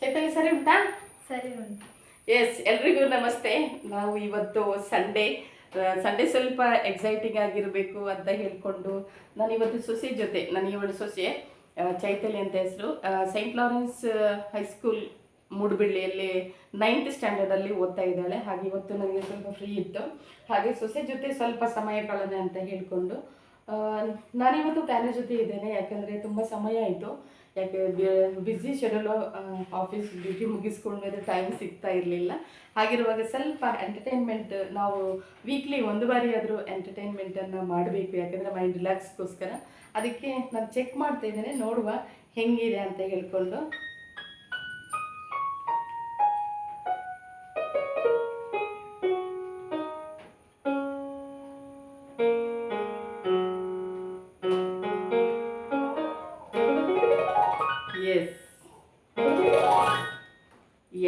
ಚೈತನ್ಯ ಸರಿ ಉಂಟಾ? ಸರಿ ಉಂಟು. ಎಸ್, ಎಲ್ರಿಗೂ ನಮಸ್ತೆ. ನಾವು ಇವತ್ತು ಸಂಡೇ ಸ್ವಲ್ಪ ಎಕ್ಸೈಟಿಂಗ್ ಆಗಿರಬೇಕು ಅಂತ ಹೇಳ್ಕೊಂಡು ನಾನು ಇವತ್ತು ಸೊಸೆ ಜೊತೆ, ನನ್ನ ಇವಳು ಸೊಸೆ ಚೈತನ್ಯ ಅಂತ ಹೆಸರು, ಸೈಂಟ್ ಲಾರೆನ್ಸ್ ಹೈಸ್ಕೂಲ್ ಮೂಡುಬಿಳ್ಳಿಯಲ್ಲಿ 9th ಸ್ಟ್ಯಾಂಡರ್ಡಲ್ಲಿ ಓದ್ತಾ ಇದ್ದಾಳೆ. ಹಾಗೆ ಇವತ್ತು ನನಗೆ ಸ್ವಲ್ಪ ಫ್ರೀ ಇತ್ತು, ಹಾಗೆ ಸೊಸೆ ಜೊತೆ ಸ್ವಲ್ಪ ಸಮಯ ಕಳೆದೆ ಅಂತ ಹೇಳ್ಕೊಂಡು ನಾನಿವತ್ತು ಪ್ಯಾನ ಜೊತೆ ಇದ್ದೇನೆ. ಯಾಕಂದರೆ ತುಂಬ ಸಮಯ ಆಯಿತು, ಯಾಕೆ ಬ್ಯುಸಿ ಶೆಡ್ಯೂಲು, ಆಫೀಸ್ ಡ್ಯೂಟಿ ಮುಗಿಸ್ಕೊಂಡ್ಮೇಲೆ ಟೈಮ್ ಸಿಗ್ತಾ ಇರಲಿಲ್ಲ. ಹಾಗಿರುವಾಗ ಸ್ವಲ್ಪ ಎಂಟರ್ಟೈನ್ಮೆಂಟ್, ನಾವು ವೀಕ್ಲಿ ಒಂದು ಬಾರಿ ಆದರೂ ಎಂಟರ್ಟೈನ್ಮೆಂಟನ್ನು ಮಾಡಬೇಕು, ಯಾಕಂದರೆ ಮೈಂಡ್ ರಿಲ್ಯಾಕ್ಸ್ಗೋಸ್ಕರ. ಅದಕ್ಕೆ ನಾನು ಚೆಕ್ ಮಾಡ್ತಾ ಇದ್ದೇನೆ, ನೋಡುವ ಹೆಂಗಿದೆ ಅಂತ ಹೇಳ್ಕೊಂಡು.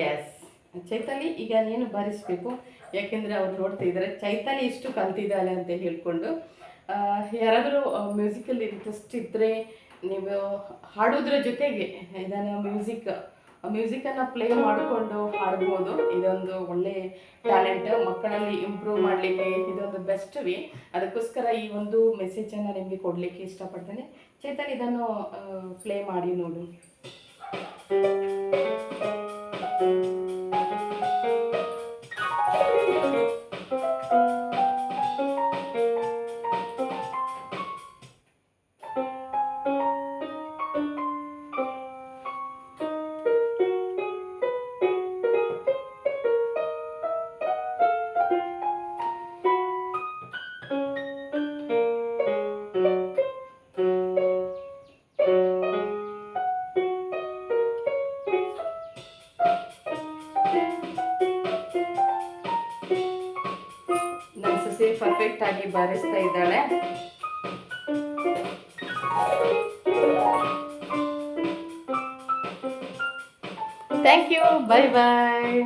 ಎಸ್ ಚೈತಾಲಿ, ಈಗ ನೀನು ಬಾರಿಸಬೇಕು, ಯಾಕೆಂದರೆ ಅವ್ರು ನೋಡ್ತಾ ಇದ್ದಾರೆ ಚೈತಾಲಿ ಎಷ್ಟು ಕಲ್ತಿದ್ದಾಳೆ ಅಂತ ಹೇಳ್ಕೊಂಡು. ಯಾರಾದರೂ ಮ್ಯೂಸಿಕಲ್ಲಿ ಇಂಟ್ರೆಸ್ಟ್ ಇದ್ದರೆ ನೀವು ಹಾಡೋದ್ರ ಜೊತೆಗೆ ಇದನ್ನು ಮ್ಯೂಸಿಕನ್ನು ಪ್ಲೇ ಮಾಡಿಕೊಂಡು ಹಾಡ್ಬೋದು. ಇದೊಂದು ಒಳ್ಳೆ ಟ್ಯಾಲೆಂಟ್, ಮಕ್ಕಳಲ್ಲಿ ಇಂಪ್ರೂವ್ ಮಾಡಲಿಕ್ಕೆ ಇದೊಂದು ಬೆಸ್ಟ್ ವೇ. ಅದಕ್ಕೋಸ್ಕರ ಈ ಒಂದು ಮೆಸೇಜನ್ನು ನಿಮಗೆ ಕೊಡಲಿಕ್ಕೆ ಇಷ್ಟಪಡ್ತೇನೆ. ಚೈತಾಲಿ, ಇದನ್ನು ಪ್ಲೇ ಮಾಡಿ ನೋಡು. ಪರ್ಫೆಕ್ಟ್ ಆಗಿ ಬಾರಿಸ್ತಾ ಇದ್ದಾಳೆ. Thank you, bye bye.